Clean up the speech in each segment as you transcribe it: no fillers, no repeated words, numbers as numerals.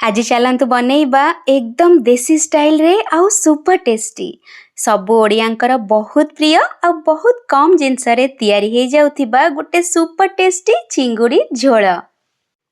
आज चलतु बनैबा एकदम देसी स्टाइल रे आउ सुपर टेस्टी सबु ओडियांकर बहुत प्रिय आ बहुत कम जिनस रे तैयारी हो जाउथिबा गोटे सुपर टेस्टी चिंगुड़ी झोल।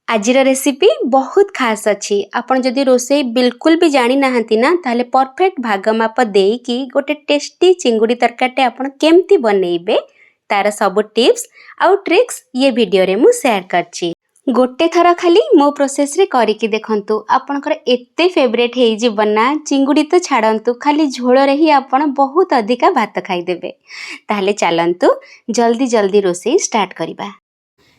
आजिर रेसिपी बहुत खास अच्छी। आपन जदि रोसई बिल्कुल भी जानी नाहंती ना ताले परफेक्ट भाग माप देकी गोटे टेस्टी चिंगुड़ी तरकाटे आपन केमती बनैबे तार सब टिप्स आउ ट्रिक्स ये वीडियो रे मु शेयर करची। गोटे थर खाली मो प्रोसेस रे करिकी देखंतु आपनकर एते फेवरेट हे जीवन ना चिंगुड़ी तो छाड़ंतु खाली झोल रे ही आपन बहुत अधिका भात खाई देबे। ताहले चलंतु जल्दी जल्दी रोसई स्टार्ट करिबा।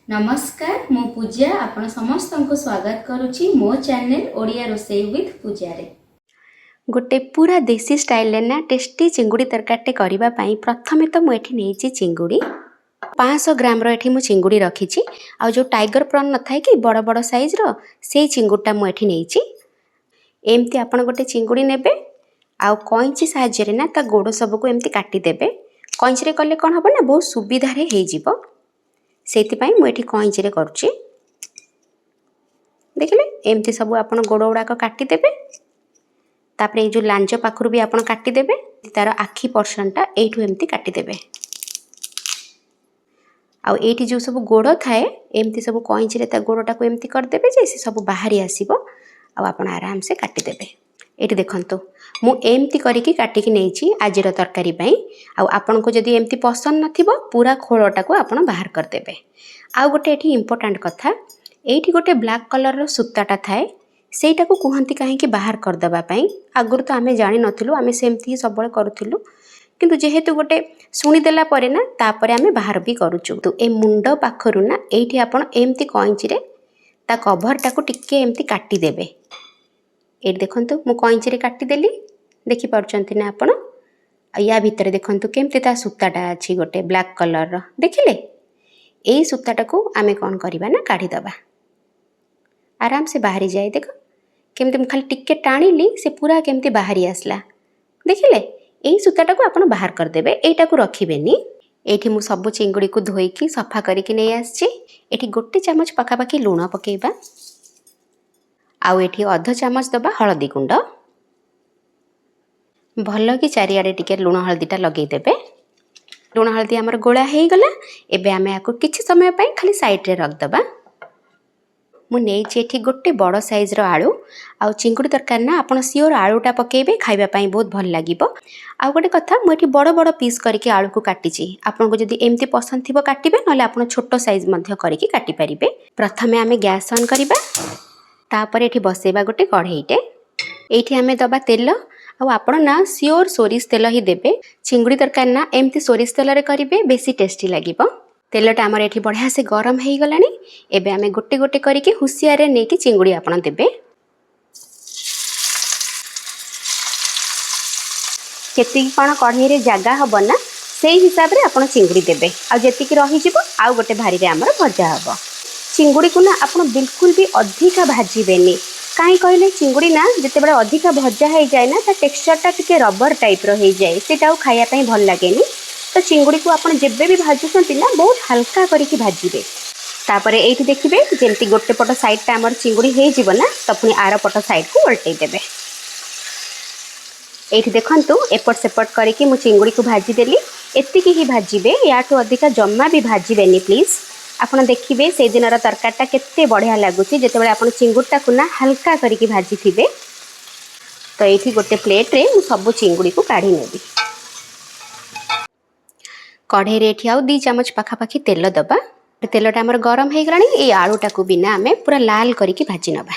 नमस्कार मो पूजा आपण समस्त को स्वागत करूची मो चैनल ओडिया रोसई विथ पूजा रे। गोटे पूरा देसी स्टाइल ना टेस्टी चिंगुड़ी तरकाटे करिबा पई प्रथमे तो मु एठी नेची चिंगुड़ी 500 ग्राम रो एठी मु चिंगुड़ी रखीची। आ जो टाइगर प्रॉन न थाए कि बड़ बड़ साइज रो से चिंगुड़टा मु एठी नेची। एमती आपण गोटे चिंगुड़ी नेबे आ कइंची साहाय्य रे ना ता गोड़ सब को एमती काटी देबे। कइंची रे कले कोन हबो ना बहुत सुविधा रे हे जिवो। सेति पई मु एठी कइंची रे करूची। देखले एमती सब आपण गोड़ उडा को काटी देबे। तापरे जो लांजो पाखरु भी आपण काटी देबे। तार आखी पोर्शनटा एठू एमती काटी देबे। आउ एठी जो सब गोड़ थाए एमती सब कइंची रे ता गोड़टा को एमती कर देबे जे से सब बाहरी आसीबो। आ आपण आराम से काटी देबे। एठी देखंतु मु एमती करिकी काटिकी नेची आजिर तरकारी पई। आ आपण को जदी एमती पसंद नथिबो पूरा खोलटा को आपण बाहर कर देबे। आ गोटे एठी इंपोर्टेंट कथा एठी गोटे ब्लैक कलर रो सूताटा थाए सेटा को कुहंती काहे कि बाहर कर दबा पई। आगुर तो आमे जानि नथिलु आमे सेमती सबले करूथिलु किंतु जेहेतु गोटे सुनी देला परे ना तापरे आमे बाहर भी करूचु। तो ए मुंड पाखरु ना एठी आपण एमती कइंची रे ता कभरटा को टिके एमती काटी देबे। ए देखंतु मु कइंची रे काटी देली देखि परचंती ना आपण। या भितरे देखंतु केमती ता सूताटा अछि गोटे ब्लैक कलर रो देखिले। एई सूताटा को आमे कोन करबा ना काढी दबा। आराम से बाहरी जाय देखो केमती मु खाली टिके टाणीली से पूरा केमती बाहरी आसला देखिले। एई सूताटा को आपण बाहर कर देबे। एटा को रखिबेनी। एठी मु सब चिंगुड़ी को धोईकी सफा करिकी नै आछी। एठी गोटे चमच पकापाकी लूण पकेइबा। आउ एठी आधा चमच दबा हळदी गुंड। भलो कि चारियाडे टिके लूण हळदीटा लगेइ देबे। लूण हळदी हमर गोळा हेई गला। एबे आमे आको किछि समय पई खाली साइड रे रख दबा। मु नेइछि एठी गोटे बड़ साइज रो आलू। आ चिंगुड़ी तरकारी ना आपण सियोर आलूटा पकेइबे खाइबा पई बहुत भल लागिबो। आ गोटे कथा मु एठी बड़ बड़ पीस करके आलू को काटिछि। आपण को जदी एमती पसंद थिबो काटिबे नले आपण छोटो साइज मध्य करके काटि परिबे। प्रथमे आमे गैस ऑन करिबा। तापर एठी बसेबा गोटे कढ़ईटे। एठी आमे दबा तेल। आ आपण ना सियोर सोरिस तेल ही देबे। चिंगुड़ी तरकारी ना एमती सोरिस तेल रे करिबे बेसी टेस्टी लागिबो। तेलटा आमर एठी बढ़िया से गरम हेई गलानी। एबे आमे गोटे गोटे करके हुसियार रे नेकी चिंगुड़ी आपण देबे। केती कोन कढ़ई रे जागा हबो ना सेही हिसाब रे आपण चिंगुड़ी देबे। आ जेति कि रही जिवो आ गोटे भारी रे हमर भजा हबो। चिंगुड़ी को ना आपण बिल्कुल भी अधिका भाजीबेनी। काई कहले चिंगुड़ी ना जते बडे अधिका भजा हेई जाय ना ता टेक्सचरटा टिके रबर टाइप रो हेई जाय। सेटाও खाया पई भल लागेनी। तो चिंगुड़ी को आपण जेबे भी भाजुसंती ना बहुत हल्का करिकी भाजीबे। तापरे एठी देखिबे जेंती गोटे पट साइडटा हमर चिंगुड़ी हेई जिवो ना त पुनी आर पट साइड को उल्टै देबे। एठी देखंतु एपट सेपट करिकी मु चिंगुड़ी को भाजी देली। एतिकी ही भाजीबे याठो अधिका जम्मा भी भाजीबेनी प्लीज। आपण देखिबे से दिनर तरकारीटा केते बढ़िया लागुची जेते बेले आपण चिंगुड़टा को ना हल्का करिकी भाजी थिबे। तो एठी गोटे प्लेट रे मु सब चिंगुड़ी को काढी नेबी। कढ़ई रे एठी आउ 2 चमच पाखापाखी तेल दबा। तेलटा हमर गरम हेई गलानी। ए आलूटा को बिना आमे पूरा लाल करिकी भाजी नबा।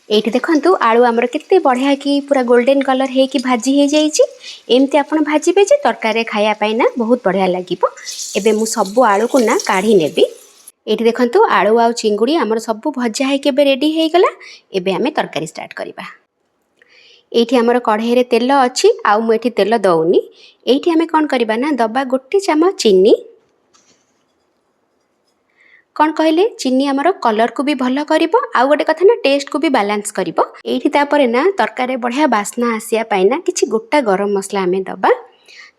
एठी देखंतु आलू हमर केते बढ़िया की पूरा गोल्डन कलर हे की भाजी हे जाईची। एमती आपण भाजीबे जे तरकारी खाया पाई ना बहुत बढ़िया लागिबो। एबे मु सब आलू को ना काढी नेबी। एठी देखंतु आलू आ चिंगुड़ी हमर सब भजा हे केबे रेडी हेई गला। एबे आमे तरकारी स्टार्ट करिबा। एठी हमर कढ़ई रे तेल अछि। आउ मु एठी तेल दउनी। एठी हमें कोन करिबा ना दबा गोटे चमच चीनी। कोन कहले चीनी हमर कलर को भी भलो करिवो। आउ गोटे कथा ना टेस्ट को भी बैलेंस करिवो। एठी तापरे ना तरकारी बढ़िया बास्ना आसिया पाई ना किछि गोटा गरम मसला हमें दबा।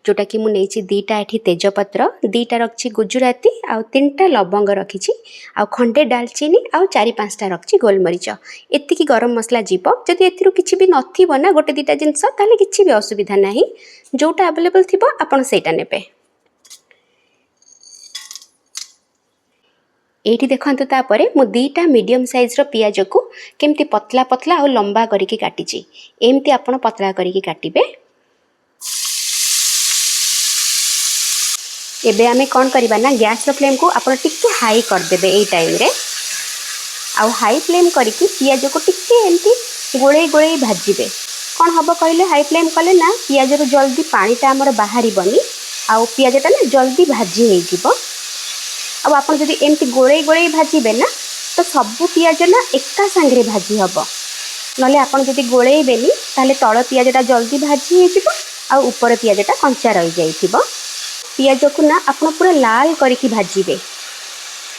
जोटा कि मुझे नहीं 2टा एठी तेजपत्र 2टा रखी गुजराती आउ 3टा लवंग रखी आउ खंडे डालचीनी आउ 4-5टा रखी गोलमरीच एतिकी गरम मसला जीव जदि एथिरु किछि भी नथिबो ना गोटे 2टा जिंस ताले किछि भी असुविधा नाही जोटा अवेलेबल थिबो आपण सेटा नेबे। एठी देखंतु तापरे मु 2टा मीडियम साइज रो पियाज को केमती पतला पतला आउ लंबा करिके काटिची एमती आपण पतला करिके काटिबे। एबे आमे कौन करबा ना गैस रो फ्लेम को आपण टिके हाई कर देबे एई टाइम रे आउ हाई फ्लेम करिके पियाज को टिके एमती गोळे गोळे भाजीबे। कौन हबो कहले हाई फ्लेम कले ना पियाज रो जल्दी पानीटा हमर बाहरी बनी आउ पियाजटा ना जल्दी भाजी हे जिवो। अब आपण जदि एमती गोळे गोळे भाजीबे ना तो सब पियाज ना एका संगरे भाजी हबो नले आपण जदि गोळे बेनी ताले तळ पियाजटा जल्दी भाजी हे जिवो आउ ऊपर पियाजटा कंचा रहि जाइथिबो। पियाज को ना आपण पूरा लाल करके भाजीबे।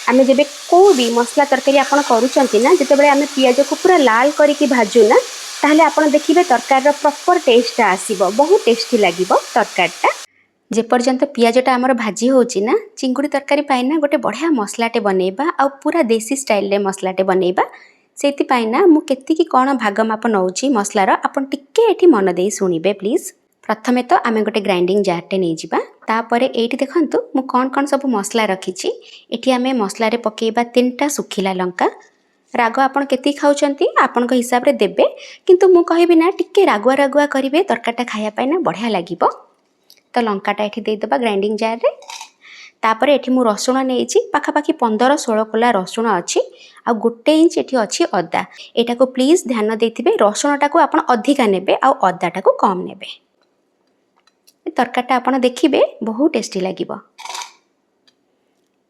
आमे जेबे को भी मसला तरकारी आपण करूचंती ना जते बेले आमे पियाज को पूरा लाल करके भाजू ना ताहले आपण देखिबे तरकारी रो प्रॉपर टेस्ट आसीबो बहुत टेस्टी लागिबो तरकारीटा। जे पर्यंत पियाजटा हमर भाजी होची ना चिंगुड़ी तरकारी पाई ना गोटे बढ़िया मसलाटे बनेबा आ पूरा देसी स्टाइल रे मसलाटे बनेबा सेति पाई ना मु केतिकी कोन भाग माप नउची मसलार आपण टिके एठी मन देई सुनिबे प्लीज। प्रथमे तो आमे गोटे ग्राइंडिंग जारटे नहीं जिबा तापरे एठी देखंतु मु कौन सब मसला रखीची। एठी आमे मसला रे पकेइबा 3टा सुखिला लंका राग आपण केति खाउचंती आपण को हिसाब रे देबे किंतु मु कहिबी ना टिके रागुआ रागुआ करिवे तरकाटा खाया पाई ना बढ़िया लागिबो। तो लंकाटा एठी दे दबा ग्राइंडिंग जार रे तापरे एठी मु रसुण नेइची पाखा पाखी 15-16 कोला रसुण अछि आ 1 इंच एठी अछि अदा। एटा को प्लीज ध्यान देथिबे रसुणटा को आपण अधिका नेबे आ अदाटा को कम नेबे। तरकाटा आपण देखिबे बहुत टेस्टी लागिबो।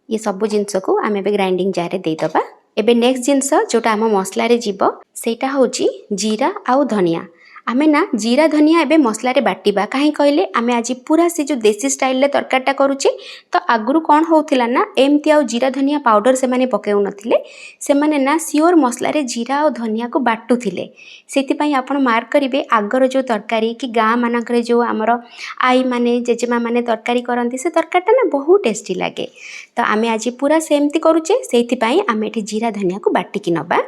ये सब जिंस को आमे बे ग्राइंडिंग जार रे दे दबा। एबे नेक्स्ट जिंस जोटा हम मसला रे जीवो सेटा होची जीरा आउ धनिया। आमे ना जीरा धनिया एबे मसला रे बाटीबा काहे कहले आमे आज पूरा से जो देसी स्टाइल रे तरकाटा करूची तो आगुरु कोन होउथिला ना एमती आउ जीरा धनिया पाउडर से माने पकेउ नथिले से माने ना सियोर मसला रे जीरा आउ धनिया को बाटुथिले सेति पई आपण मार्क करिवे आगर जो तरकारी कि गां मानक रे जो हमर आई माने जेजेमा माने तरकारी करंती से तरकाटा ना बहुत टेस्टी लागे। तो आमे आज पूरा सेमती करूचे सेति पई आमे एठी जीरा धनिया को बाटी कि नबा।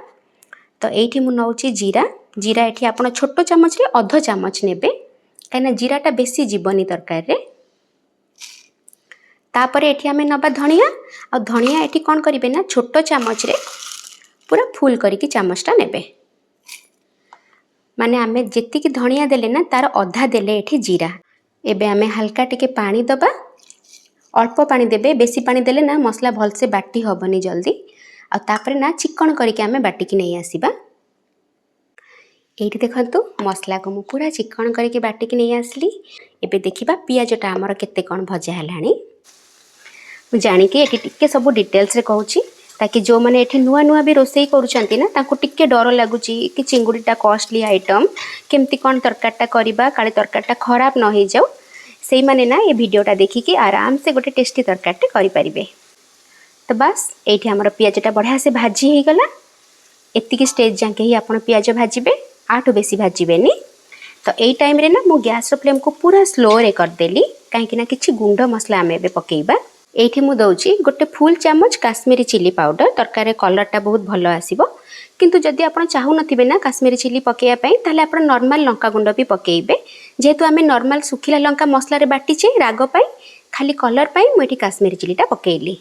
तो एठी मु नउची जीरा जीरा एठी आपण छोटो चमच रे अध चमच नेबे काइना जीराटा बेसी जीवनी तरकारी रे। तापरे एठी आमे नबा धनिया आ धनिया एठी कोन करिवे ना छोटो चमच रे पूरा फुल करिके चमचटा नेबे माने आमे जेतिकी धनिया देले ना तार अधा देले एठी जीरा। एबे आमे हल्का टिके पानी दबा अल्प पानी देबे बेसी पानी देले ना मसला भल से बाटी हबनी जल्दी आ तापरे ना चिकन करिके आमे बाटी कि नै आसीबा। एठी देखंतु मसला को मु पूरा चिकन करके बाटी कि नहीं आसली। एबे देखिबा पियाजटा हमर केते कोन भजा हलानी मु जानि कि एठी टिके सब डिटेल्स रे कहूची ताकि जो माने एठी नुआ नुआ भी रोसई करूचंती ना ताको टिके डर लागुची कि चिंगुड़ीटा कॉस्टली आइटम केमती कोन तरकाटा करिबा काले तरकाटा खराब न हो जाऊ सेई माने ना ये वीडियोटा देखि कि आराम से गोटे टेस्टी तरकाटे करि परिबे। तो बस एठी हमर पियाजटा बढ़िया से भाजी हे गला एतिकी स्टेज जाके ही आपण पियाज भाजीबे आठो बेसी भाजीबेनी। तो एई टाइम रे ना मु गैस रो फ्लेम को पूरा स्लो रे कर देली काहे ना किछि गुंड मसला आमे बे पकेइबा। एठी मु दउची गोटे फुल चामच काश्मीरी चिली पाउडर तरकारी कलरटा बहुत भलो आसीबो किंतु जदि आपण चाहू नथिबे ना काश्मीरी चिली पकेया पई ताले आपण नॉर्मल लंका गुंड भी पकेइबे जेहेतु आमे नॉर्मल सुखिला लंका मसला रे बाटीचे राग पई खाली कलर पई मु एठी काश्मीरी चिलीटा पकेइली।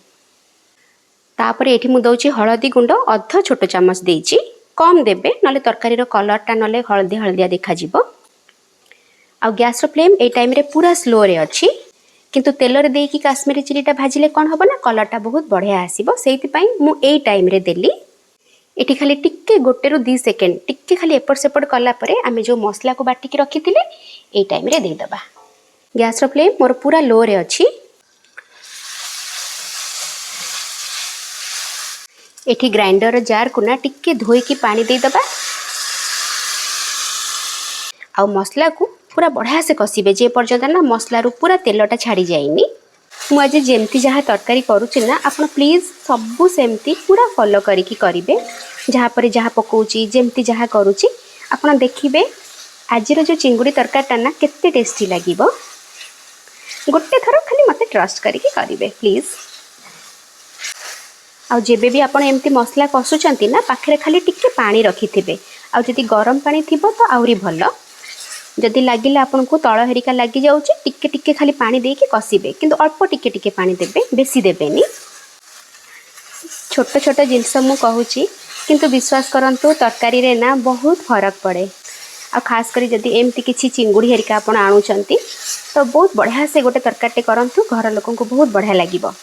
तापरे एठी मु दउची हळदी गुंड अध छोटो चामच देइची कम देबे नले तरकारी रो कलरटा नले हळदी हळदिया देखा जिवो। आ गैस रो फ्लेम ए टाइम रे पूरा स्लो रे अछि किंतु तेल रे देकी काश्मीरी चिलीटा भाजिले कोन हबो ना कलरटा बहुत बढ़िया आसीबो सेति पई मु ए टाइम रे देली। एठी खाली टिक्के 1 ରୁ 2 सेकेंड टिक्के खाली एपट सेपट कला परे आमे जो मसला को बाटी के रखिथिले ए टाइम रे दे दबा। गैस रो फ्लेम मोर पूरा लो रे अछि। एठी ग्राइंडर जार को ना टिक्के धोई की पानी दे दबा आ मसला को पूरा बढ़िया से कसिबे जे पर्यंत ना मसला रू पूरा तेलटा छाड़ी जाइनी। मु आज जेमती जहाँ तरकारी करूची ना आपण प्लीज सबू सेमती पूरा फॉलो करिकी करिवे जहाँ पर जहाँ पकाउची जेमती जहाँ करूची आपण देखिबे आज जो चिंगुड़ी तरकारीटा ना केते टेस्टी लागिबो। गोटे थर खाली मते ट्रस्ट करके करेंगे प्लीज। आउ जेबे भी आपण एमती मसला कषुचंती ना पाखरे खाली टिके पानी रखिथिबे। आउ जदि गरम पानी थिबो तो आउरी भल। जदि लागिले आपन को तळ हेरिका लागि जाउची टिके टिके खाली पानी देके कसिबे, किंतु अल्प टिके टिके पानी देबे, बेसी देबेनी। छोट छोट जिनस मु कहूची किंतु विश्वास करंतु तरकारी रे ना बहुत फरक पड़े। आ खास करी जदि एमती किछि चिंगुड़ी हेरिका आपण आनुचंती तो बहुत बढ़िया से गोटे तरकारी करंतु, घर लोकन को बहुत बढ़िया लागिबो।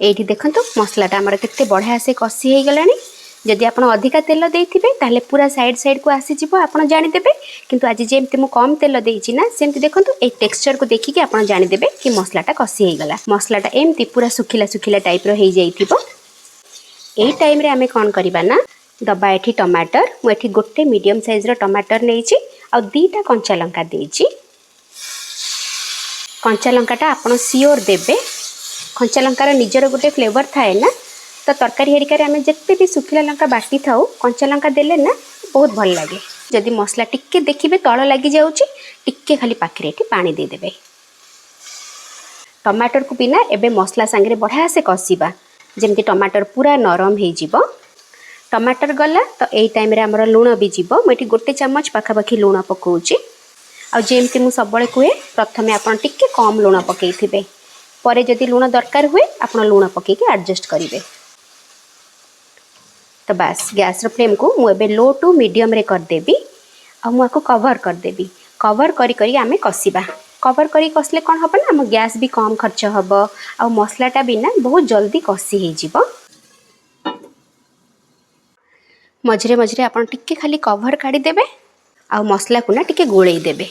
एठी देखंतु मसलाटा हमर केते बढ़िया से कसी हे गलानी। जदि आपण अधिका तेल देइथिबे ताले पूरा साइड साइड को आसी जिवो, आपण जानि देबे। किंतु आज जेमते मु कम तेल देइची ना सेमते देखंतु ए टेक्सचर को देखि के आपण जानि देबे कि मसलाटा कसी हे गला। मसलाटा एमती पूरा सुखिला सुखिला टाइप रो हे जाइथिबो। एई टाइम रे हमें कोन करबा ना दबा एठी टमाटर, मु एठी गोटे मीडियम साइज रो टमाटर नेइची आ दीटा कंचा लंका देइची। कंचा लंकाटा आपण सियोर देबे। कंचा लंकार निजर गोटे फ्लेवर थाए ना, तो तरकारी हेरिकार आम जिते भी सुखिला लंका बाटी थाऊ कंचा लंका देले ना बहुत भल लगे। जदि मसला टिके देखिए तल लगी जाऊँगी टिके खाली पाखे पानी देदेवे। टमाटर को बिना एबे मसला सांगे बढ़िया से कषा जमती टमाटर पूरा नरम हो। टमाटर गला तो यही टाइम रे हमर लुण भी जीव। मुझे गोटे चामच पाखापाखि लुण पकाउची। आ जेमती मु सबले कहे प्रथमे आपन टिके कम लुण पकईथिबे, परे जदि लुण दरकार हुए आपन लुण पकईके एडजस्ट करेंगे। तो बस गैस रो फ्लेम को मुझे लो टू मीडियम रे करदेवी। आ मुझे कवर करदेवी। कवर करी करी आमे कसिबा। कवर करी कसले कौन हम ना आम गैस भी कम खर्च हम आ मसलाटा भी ना बहुत जल्दी कसी हो जिवो। मझे मझे आपन टिके खाली कवर काढ़ी देबे आ मसला को ना टिके गोळेई देबे।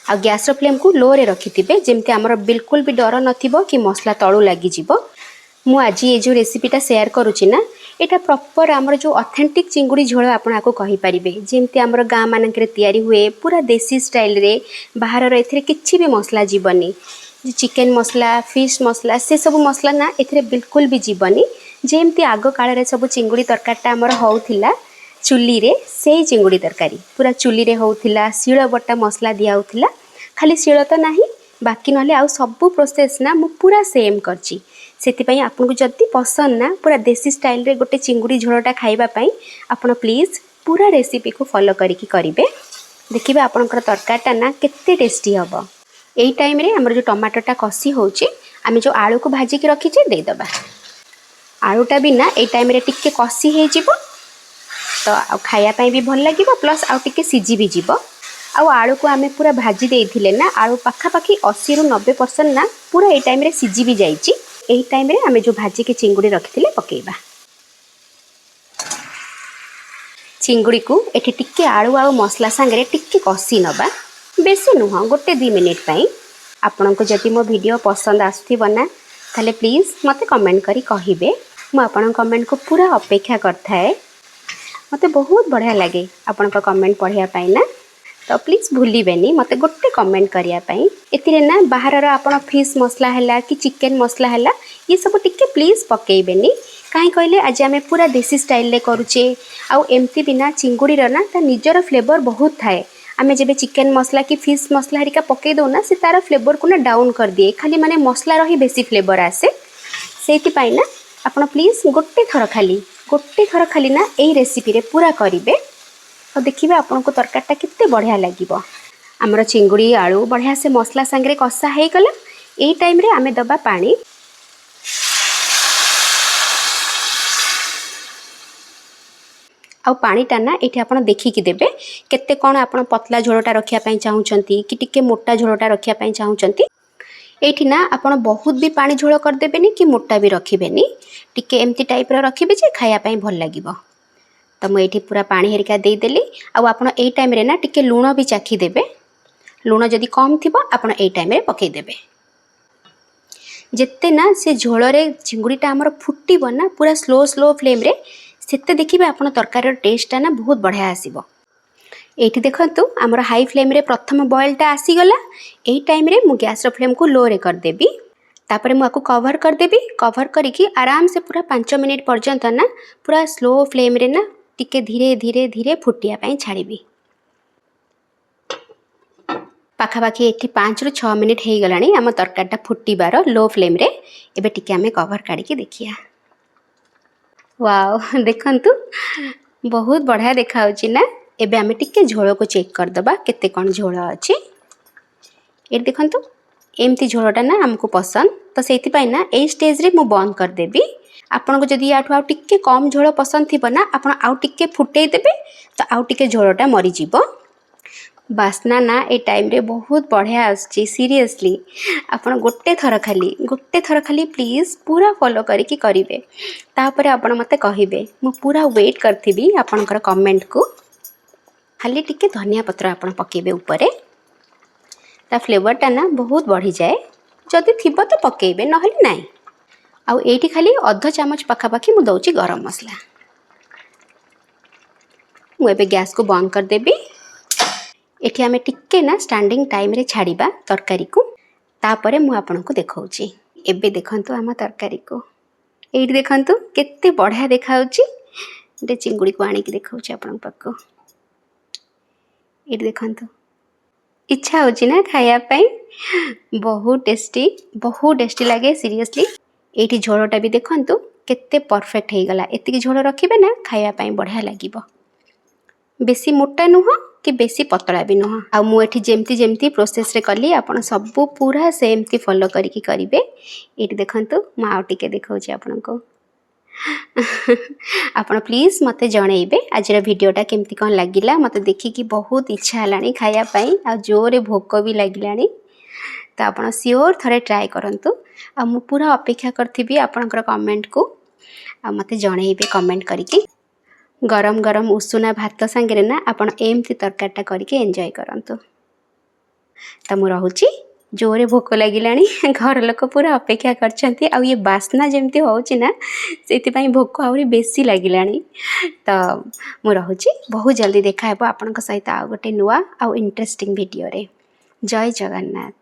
आ गैस रो फ्लेम को लो रे रखिथिबे जेमती हमर बिल्कुल भी डर नथिबो कि मसला तळु लागि जिवो। मु आज ये जो रेसिपीटा शेयर करुची ना एटा प्रॉपर आमर जो ऑथेंटिक चिंगुड़ी झोल आपण आको कहि परिबे। जेमती आमर गाँ मानकरे तयारी हुए पूरा देसी स्टाइल रे, बाहर रो एथिरे किछि भी मसला जीवनी। चिकन मसला, फिश मसला से सब मसला ना एथिरे बिल्कुल भी जीवनी। जेमती आगो काल रे सब चिंगुड़ी तरकारीटा आमर होउथिला चुली रे, से चिंगुड़ी तरकारी पूरा चुली रे होउथिला। शिळ बटा मसला दिया होउथिला। खाली शिळ तो नाही बाकी नले आउ सब प्रोसेस ना मु पूरा सेम करची। सेतिपई आपनको जदि पसंद ना पूरा देसी स्टाइल रे गोटे चिंगुड़ी झोलटा खाइबा पई आपण प्लीज पूरा रेसिपी को फॉलो करिकी करिवे। देखिबे आपनकर तरकारीटा ना केते टेस्टी हबो। एई टाइम रे हमर जो टमाटरटा कसी होउची आमे जो आलू को भाजी के रखी छे दे दबा। आलूटा भी ना एई टाइम रे टिके कसी हे जिवो तो खाया पई भी भल लागिवो, प्लस आउ टिके सिजी भी जिवो। आउ आलू को आमे पूरा भाजी देइथिले ना आलू पाखापाखि 80 रु 90% ना पूरा एई टाइम रे सिजी भी जाइची। एई टाइम रे आमे जो भाजी के चिंगुड़ी रखिथिले पकेइबा। चिंगुड़ी को एठी टिके आलू आउ मसला सांगे टिके कसी नबा, बेसी नुह गोटे 2 मिनिट पई। आपनको जदि मो वीडियो पसंद आसथिबो ना ताले प्लीज मते कमेंट करी कहिबे। मु आपन कमेंट को पूरा अपेक्षा करथाए। मते बहुत बढ़िया लगे आपन का कमेंट पढ़िया पाई ना, तो प्लीज भूलिबेनी मते गोटे कमेंट करिया पाई। एतिरे ना बाहर आपन फिश मसला हैला कि चिकन मसला हैला ये सब टिके प्लीज पकेइबेनी। काहे कहले आज आमे पूरा देसी स्टाइल रे करूचे। आउ एमती बिना चिंगुड़ी रो ना ता निजर फ्लेवर बहुत थाए। आमे जेबे चिकन मसला कि फिश मसला हरिका पकई दो ना से तार फ्लेवर को ना डाउन कर दिए। खाली माने मसला रही बेसी फ्लेवर आसे। सेति पाई ना आपन प्लीज गोटे थर खाली ना एई रेसिपी रे पूरा करिवे। और देखिए आपको तरकारीटा केते बढ़िया लागिबो। आमर चिंगुड़ी आलू बढ़िया से मसला सांगे कषा हो गला। एई टाइम रे आमे दबा पानी। आउ पानीटा ना ये आप देखिकी देवे केते कौन आप पतला झोलटा रखापी चाहूँगी कि टिके मोटा झोलटा रखापी चाहूँगी। ये ना आप बहुत भी पानी झोल करदेवेनि कि मोटा भी रखिबेनि, टिके एमती टाइप रखिबे जे खायापी भल लागिबो। तो मुझे पूरा पानी हेरिका देदेली। आपड़ यही टाइम रे ना टिके लुण भी चाखी देबे। लुण जदि कम थी आपड़ यही टाइम रे पकईदेवे। जिते ना से झोल रे चिंगुड़ीटा आमर फुटब ना पूरा स्लो फ्लेम रे सेते देखिए आपन तरकारी टेस्टा ना बहुत बढ़िया आसीबो। एठी देखंतु आमर हाई फ्लेम रे प्रथम बॉयलटा आसीगला। एही टाइम रे मु गैस रो फ्लेम को लो रे करदेबी। तापरे मु आकु कवर करदेबी। कवर करिकी आराम से पूरा 5 मिनिट पर्यंत ना पूरा स्लो फ्लेम रे ना टिके धीरे धीरे धीरे फुटिया पई छाड़ीबी। पाखापाखि ये 5 ରୁ 6 मिनिट हो गलानी आम तरकारीटा फुटबार लो फ्लेम रे एबे टिके आम कवर काढ़ी देखिया। वाओ देखंतु बहुत बढ़िया देखा ना। एबे आम टिके झोल को चेक करदबा केते कौन झोल अच्छी। ये देखंतु एमती झोलटा ना आमको पसंद तो से ना ए स्टेज रे मु बंद करदेवी। आपन को जदि आठु आउ टिके कम झोल पसंद थी ना आपन आउ टिके फुटई देबे तो आउ टिके झोलटा मरी जीवो। बास्ना ना ए टाइम रे बहुत बढ़िया आछि सीरियसली। आपन गोटे थर खाली प्लीज पूरा फॉलो करिकी करिवे तापर आपन मते कहिबे मु पूरा वेट करथिबी आपनकर कमेंट को। खाली टिके धनिया पत्र आपन पकेबे ऊपरे ता फ्लेवरटा ना बहुत बढ़ी जाए। जदि थिबो तो पकेबे नहले नाही। आउ एठी खाली अध चामच पाखापाखि मु दउची गरम मसला। मु एबे गैस को बंद कर देबी। एठी आमे टिके ना स्टैंडिंग टाइम रे छाड़ीबा तरकारी को तापरे मु आपन को देखाउची। एबे देखंतु आमा तरकारी को एठी देखंतु केते बढ़िया देखाउची। एटे चिंगुड़ी को आनी की देखाउची आपन पक्को। एठी देखंतु इच्छा होची ना खाया पाई। बहुत टेस्टी लगे सीरियसली। एठी झोलटा भी देखंतु केते परफेक्ट हे गला। एतिकी झोल रखिबे ना खाया पाई बढ़िया लागिबो। बेसी मोटा नुह कि बेसी पतला भी नुह। आ मु एठी जेमती प्रोसेस रे कली आपण सब पूरा सेमती फॉलो करिकी करिवे। एठी देखंतु मु आउ टिके देखाउची आपन को। आपण प्लीज मते जणैबे आज वीडियोटा केमती कोन लागिला। मते देखि कि बहुत इच्छा हलानी खाया पाई आ जोरे भोक भी लागिलानी। तो आपण श्योर थरे ट्राई करंतु। आ मु पूरा अपेक्षा करथिबी आपनकर कमेंट को। आ मते जणैबे कमेंट करिकी। गरम गरम उषुना भात सांगे ना आपण एमती तरकारीटा करके एंजॉय करंतु। तो मु रहूची जोरे भोक लागिलानी। घर लोक पूरा अपेक्षा करछंती। आ ये बास्ना जेमती होउची ना सेति पई भोक आउरी बेसी लागिलानी। तो मु रहूची बहुत जल्दी देखा हेबो आपनका सहित आ गोटे नुवा आ इंटरेस्टिंग वीडियो रे। जय जगन्नाथ।